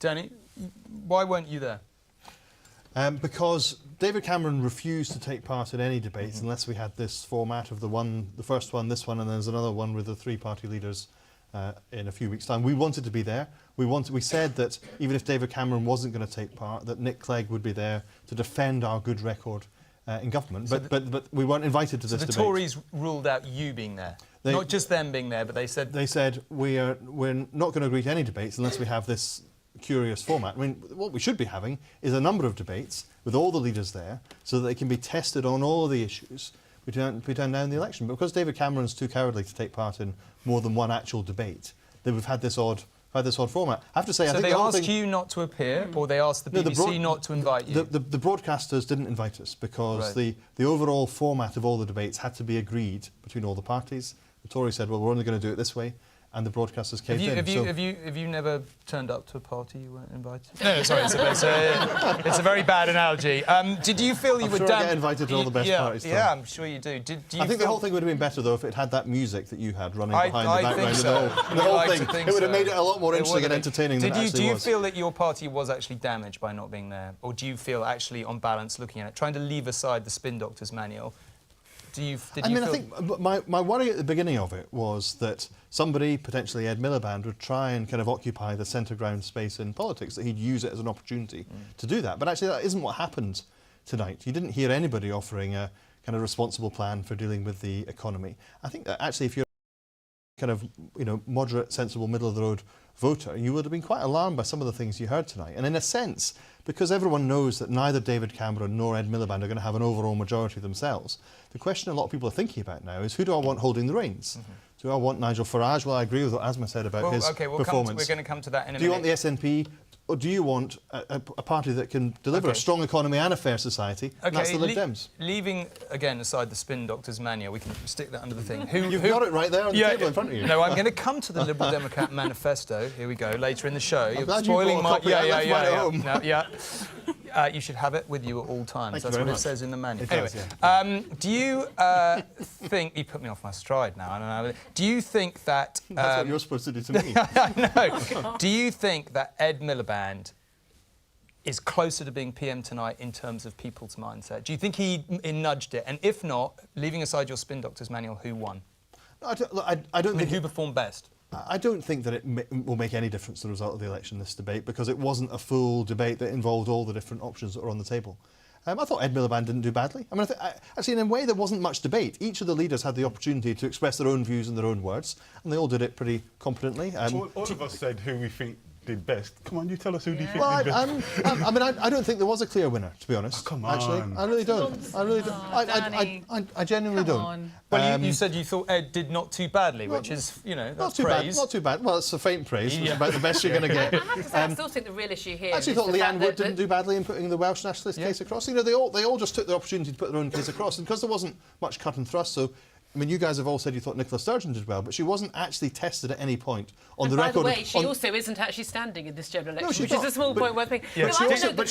Danny, why weren't you there? Because David Cameron refused to take part in any debates unless we had this format of the first one, this one, and there's another one with the three party leaders in a few weeks' time. We wanted to be there. We said that even if David Cameron wasn't going to take part, that Nick Clegg would be there to defend our good record in government. So but we weren't invited to this debate. The Tories ruled out you being there. Not just them being there, but they said we're not going to agree to any debates unless we have this curious format. I mean, what we should be having is a number of debates with all the leaders there so that they can be tested on all the issues between now and the election. But because David Cameron's too cowardly to take part in more than one actual debate, then we've had this odd format. I have to say, so I think they asked you not to appear, or they asked the BBC not to invite you? The broadcasters didn't invite us because the overall format of all the debates had to be agreed between all the parties. The Tories said, well, we're only going to do it this way, and the broadcasters caved in. Have you never turned up to a party you weren't invited? No, sorry, it's a very bad analogy. Did you feel you were damaged? I get invited to all the best parties. Yeah, I'm sure you do. I think the whole thing would have been better though if it had that music that you had running behind the background. The whole thing. It would have made it a lot more interesting and entertaining than it actually was. Do you feel that your party was actually damaged by not being there, or do you feel actually, on balance, looking at it, trying to leave aside the Spin Doctor's manual? I think my worry at the beginning of it was that somebody, potentially Ed Miliband, would try and kind of occupy the centre ground space in politics, that he'd use it as an opportunity to do that. But actually that isn't what happened tonight. You didn't hear anybody offering a kind of responsible plan for dealing with the economy. I think that actually if you're kind of, moderate, sensible, middle-of-the-road voter, you would have been quite alarmed by some of the things you heard tonight. And in a sense, because everyone knows that neither David Cameron nor Ed Miliband are going to have an overall majority themselves, the question a lot of people are thinking about now is, who do I want holding the reins? Do I want Nigel Farage? Well, I agree with what Asma said about his performance. We're going to come to that in a minute. Do you want the SNP? Or do you want a party that can deliver a strong economy and a fair society? And that's the Lib Dems. Leaving, again, aside the Spin Doctor's manual, we can stick that under the thing. You've got it right there on the table in front of you. No, I'm going to come to the Liberal Democrat manifesto. Here we go, later in the show. I'm glad spoiling my... You should have it with you at all times. That's what it says in the manual. Anyway, do you think... You put me off my stride now. I don't know. Do you think that... That's what you're supposed to do to me. No. Do you think that Ed Miliband is closer to being PM tonight in terms of people's mindset? Do you think he nudged it? And if not, leaving aside your Spin Doctor's manual, who won? I don't think... Who performed best? I don't think that it will make any difference to the result of the election, this debate, because it wasn't a full debate that involved all the different options that were on the table. I thought Ed Miliband didn't do badly. I mean, actually, in a way, there wasn't much debate. Each of the leaders had the opportunity to express their own views in their own words, and they all did it pretty competently. All of us said who we think did best. Come on, you tell us who do you think did best. I don't think there was a clear winner, to be honest. Oh, come on. Actually, I really don't. I genuinely don't. Well, you said you thought Ed did not too badly, which is, that's not too praise. bad. Not too bad. Well, it's a faint praise, which is about the best you're going to get. I have to say, I still think the real issue here. I actually thought Leanne Wood didn't do badly in putting the Welsh nationalist case across. They all just took the opportunity to put their own case across, and because there wasn't much cut and thrust, so. I mean, you guys have all said you thought Nicola Sturgeon did well, but she wasn't actually tested at any point on the record. By the way, she also isn't actually standing in this general election, which is a small point worth making. But she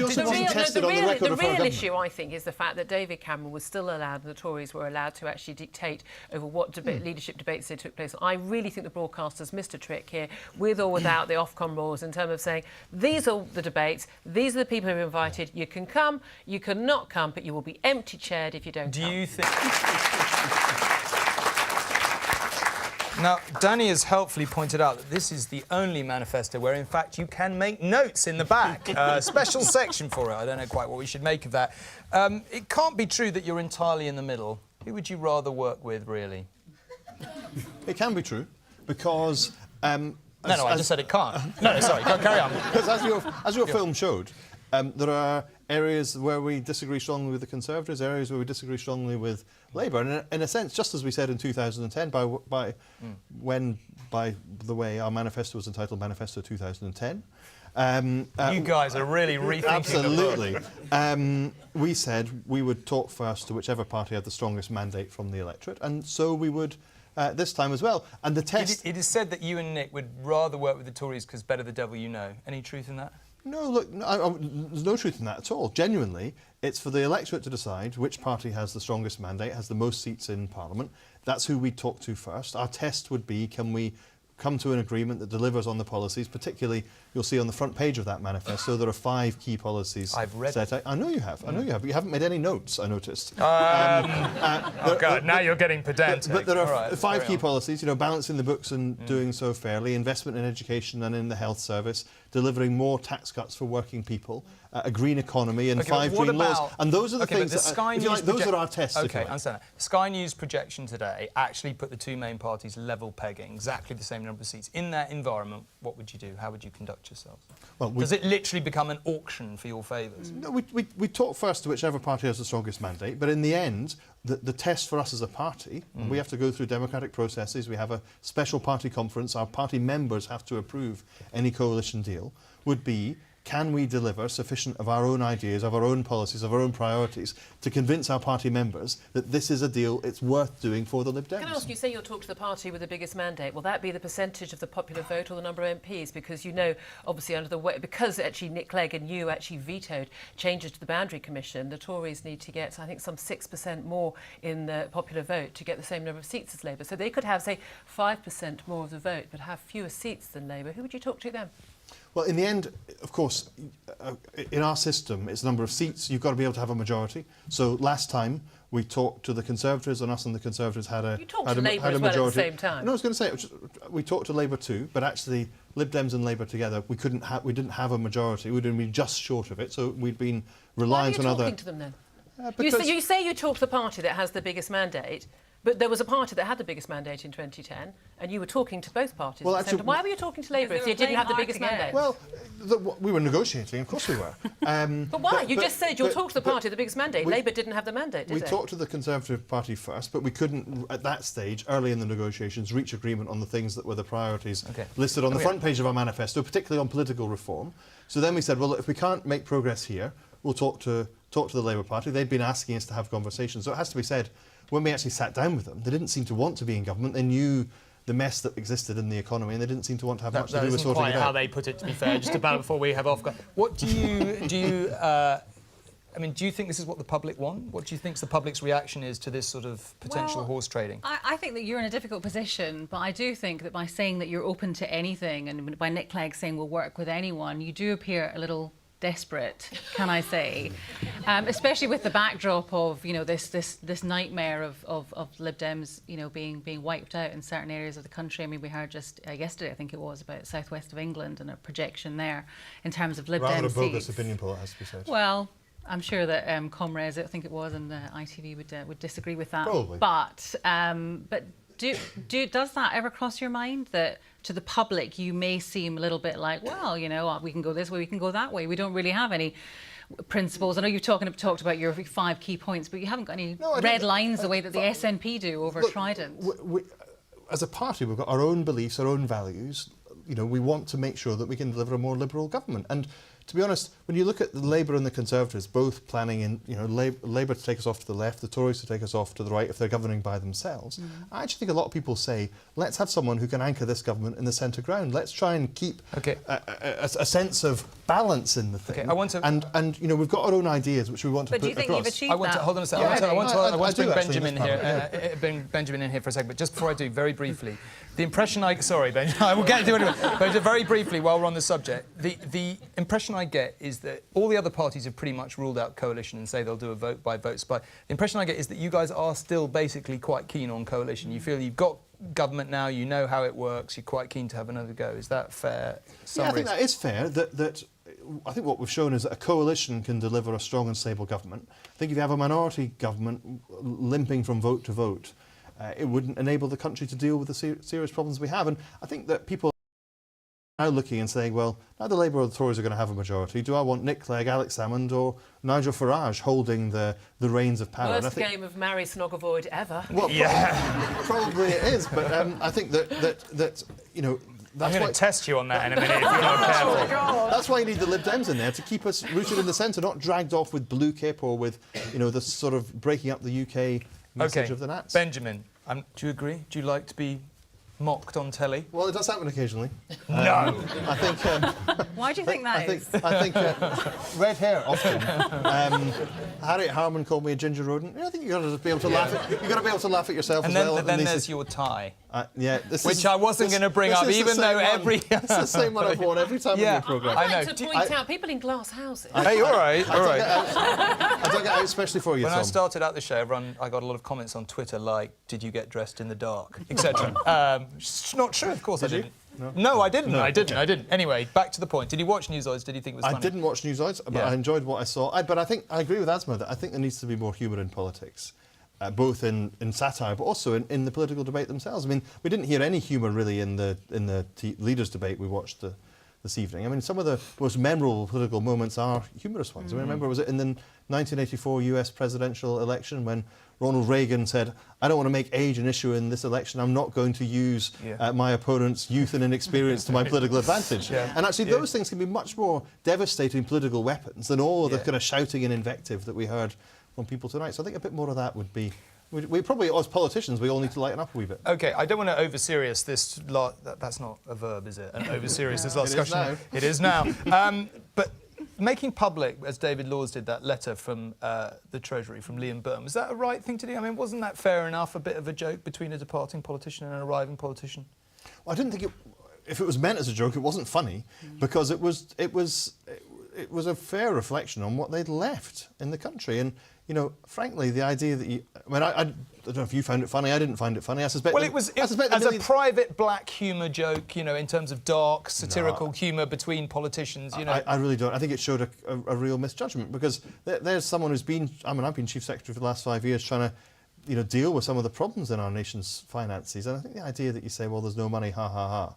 also wasn't tested on the record of her government. The real issue, I think, is the fact that David Cameron was still allowed, and the Tories were allowed to actually dictate over what leadership debates they took place. I really think the broadcasters missed a trick here, with or without the Ofcom rules, in terms of saying, these are the debates, these are the people who are invited, you can come, you cannot come, but you will be empty-chaired if you don't come. Do you think... Now, Danny has helpfully pointed out that this is the only manifesto where, in fact, you can make notes in the back. Special section for it. I don't know quite what we should make of that. It can't be true that you're entirely in the middle. Who would you rather work with, really? It can be true, because... I just said it can't. No, sorry, carry on. Because as your film showed, there are areas where we disagree strongly with the Conservatives, areas where we disagree strongly with Labour. And in a sense, just as we said in 2010, by the way, our manifesto was entitled Manifesto 2010. You guys are really rethinking the book. We said we would talk first to whichever party had the strongest mandate from the electorate, and so we would this time as well. And the test... It is said that you and Nick would rather work with the Tories because better the devil you know. Any truth in that? No, look, there's no truth in that at all. Genuinely, it's for the electorate to decide which party has the strongest mandate, has the most seats in Parliament. That's who we talk to first. Our test would be, can we come to an agreement that delivers on the policies. Particularly, you'll see on the front page of that manifesto there are 5 key policies. I've read set out. I know you have. I know you have. But you haven't made any notes, I noticed. Oh God! Now you're getting pedantic. But there are 5 key policies. You know, balancing the books and doing so fairly, investment in education and in the health service, delivering more tax cuts for working people, a green economy, and 5 green laws. And those are the things. If you like, those are our tests. Okay, I understand that. Sky News projection today actually put the 2 main parties level pegging, exactly the same number of seats. In that environment, what would you do? How would you conduct yourselves? Well, does it literally become an auction for your favours? No, we talk first to whichever party has the strongest mandate, but in the end, the test for us as a party, we have to go through democratic processes, we have a special party conference, our party members have to approve any coalition deal, would be, can we deliver sufficient of our own ideas, of our own policies, of our own priorities to convince our party members that this is a deal it's worth doing for the Lib Dems? Can I ask you, say you'll talk to the party with the biggest mandate, will that be the percentage of the popular vote or the number of MPs? Because you know, obviously under the way, because actually Nick Clegg and you actually vetoed changes to the Boundary Commission, the Tories need to get, I think, some 6% more in the popular vote to get the same number of seats as Labour. So they could have, say, 5% more of the vote, but have fewer seats than Labour. Who would you talk to then? Well, in the end, of course, in our system, it's the number of seats. You've got to be able to have a majority. So last time we talked to the Conservatives, and us and the Conservatives had a majority. You talked to Labour as well at the same time. No, I was going to say we talked to Labour too, but actually Lib Dems and Labour together, we didn't have a majority. We'd been just short of it. So we'd been reliant on other. Why are you talking to them then? You say you talk to the party that has the biggest mandate. But there was a party that had the biggest mandate in 2010, and you were talking to both parties. Well, actually, why were you talking to Labour if you didn't have the biggest mandate? Well, we were negotiating, of course we were. But why? You just said you'll talk to the party with the biggest mandate. Labour didn't have the mandate, did they? We talked to the Conservative Party first, but we couldn't, at that stage, early in the negotiations, reach agreement on the things that were the priorities listed on the front page of our manifesto, particularly on political reform. So then we said, well, if we can't make progress here, we'll talk to the Labour Party. They'd been asking us to have conversations. So it has to be said, when we actually sat down with them, they didn't seem to want to be in government. They knew the mess that existed in the economy, and they didn't seem to want to have much to do with sorting it out. That isn't quite how they put it, to be fair. Just about before we have off. What do you? I mean, do you think this is what the public want? What do you think the public's reaction is to this sort of potential horse trading? I think that you're in a difficult position, but I do think that by saying that you're open to anything, and by Nick Clegg saying we'll work with anyone, you do appear a little desperate, can I say, especially with the backdrop of this nightmare of Lib Dems being wiped out in certain areas of the country. I mean, we heard just yesterday, I think it was, about southwest of England and a projection there in terms of Lib Dem seats. Rather a bogus opinion poll, it has to be said. Well, I'm sure that Comrades, I think it was, and ITV would disagree with that. Probably. But does that ever cross your mind that to the public you may seem a little bit like, well, we can go this way, we can go that way. We don't really have any principles. I know you've talked about your 5 key points, but you haven't got any red lines the way that the SNP do over Trident. As a party, we've got our own beliefs, our own values. We want to make sure that we can deliver a more liberal government. And to be honest, when you look at the Labour and the Conservatives both planning Labour to take us off to the left, the Tories to take us off to the right if they're governing by themselves, I actually think a lot of people say, let's have someone who can anchor this government in the centre ground. Let's try and keep a sense of balance in the thing. And we've got our own ideas which we want to put across. But do you think you've achieved that? Hold on a second. I want to bring Benjamin in here for a second, but just before I do, very briefly, the impression sorry, Benjamin, I will get to it anyway, but very briefly, while we're on the subject, the impression I get is that all the other parties have pretty much ruled out coalition and say they'll do a vote-by-vote split. The impression I get is that you guys are still basically quite keen on coalition. You feel you've got government now, you know how it works, you're quite keen to have another go. Is that fair? Yeah, I think that is fair. That I think what we've shown is that a coalition can deliver a strong and stable government. I think if you have a minority government limping from vote to vote, it wouldn't enable the country to deal with the serious problems we have. And I think that people are now looking and saying, well, now the Labour or the Tories are going to have a majority. Do I want Nick Clegg, Alex Salmond or Nigel Farage holding the reins of power? Worst game of marry, snog, avoid ever. Well, probably it is. But I think that I'm going to test you on that in a minute if you're not careful. That's why you need the Lib Dems in there, to keep us rooted in the centre, not dragged off with blue kip or with, the sort of breaking up the UK message of the Nats. Benjamin, do you agree? Do you like to be mocked on telly? Well, it does happen occasionally. No. I think... Why do you think that is? I think red hair, often. Harriet Harman called me a ginger rodent. I think you've got to be able to laugh at yourself as well. And then there's your tie. Which I wasn't going to bring up, even though every... It's the same one I've worn every time in your programme. I like to point out people in glass houses. Hey, all right. I don't get out especially for you, When Tom. I started out the show, I got a lot of comments on Twitter like, did you get dressed in the dark, etc. It's not true, of course I didn't. No, I didn't. I didn't. Anyway, back to the point. Did you watch Newsoids? Did you think it was funny? I didn't watch Newsoids, but I enjoyed what I saw. But I think I agree with Asma that I think there needs to be more humour in politics. Both in satire, but also in the political debate themselves. I mean, we didn't hear any humour really in the leaders' debate we watched this evening. I mean, some of the most memorable political moments are humorous ones. I mean, remember, was it in the 1984 US presidential election when Ronald Reagan said, I don't want to make age an issue in this election. I'm not going to use my opponent's youth and inexperience to my political advantage. And actually, those things can be much more devastating political weapons than all of the kind of shouting and invective that we heard from people tonight. So I think a bit more of that would be... We probably, as politicians, we all need to lighten up a wee bit. OK, I don't want to over-serious this... That's not a verb, is it? Over-serious this last discussion. It is now. But making public, as David Laws did, that letter from the Treasury, from Liam Byrne, was that a right thing to do? I mean, wasn't that fair enough, a bit of a joke between a departing politician and an arriving politician? Well, I didn't think if it was meant as a joke, it wasn't funny, because it was a fair reflection on what they'd left in the country. And, you know, frankly, the idea that I don't know if you found it funny. I didn't find it funny. I suspect. Well, it was as a private black humour joke, you know, in terms of dark, satirical humour between politicians. You know, I really don't. I think it showed a real misjudgment, because there's someone who's been. I mean, I've been chief secretary for the last 5 years, trying to, you know, deal with some of the problems in our nation's finances. And I think the idea that you say, well, there's no money, ha ha ha.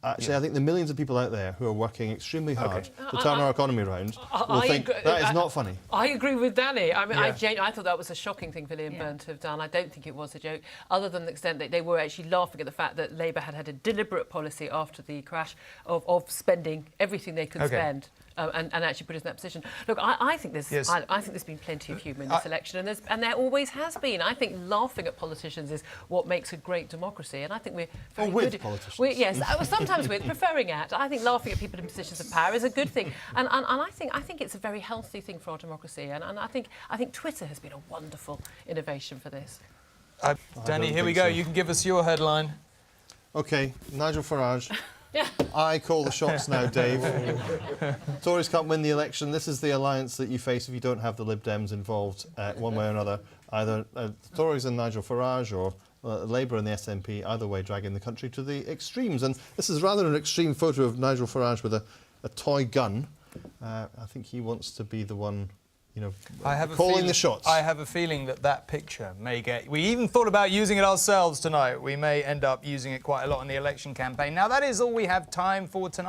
Actually, I think the millions of people out there who are working extremely hard to turn our economy around will think that is not funny. I agree with Danny. I mean, I thought that was a shocking thing for Liam Byrne to have done. I don't think it was a joke, other than the extent that they were actually laughing at the fact that Labour had a deliberate policy after the crash of spending everything they could spend. And actually put us in that position. Look, I think there's been plenty of humour in this election, and there always has been. I think laughing at politicians is what makes a great democracy, and I think we're very good at politicians. Yes, sometimes with preferring at. I think laughing at people in positions of power is a good thing, and I think it's a very healthy thing for our democracy, and I think Twitter has been a wonderful innovation for this. Danny, here we go. You can give us your headline. OK, Nigel Farage. I call the shots now, Dave. Tories can't win the election. This is the alliance that you face if you don't have the Lib Dems involved one way or another. Either the Tories and Nigel Farage, or Labour and the SNP, either way dragging the country to the extremes. And this is rather an extreme photo of Nigel Farage with a toy gun. I think he wants to be the one, you know, calling the shots. I have a feeling that picture may get... We even thought about using it ourselves tonight. We may end up using it quite a lot in the election campaign. Now, that is all we have time for tonight.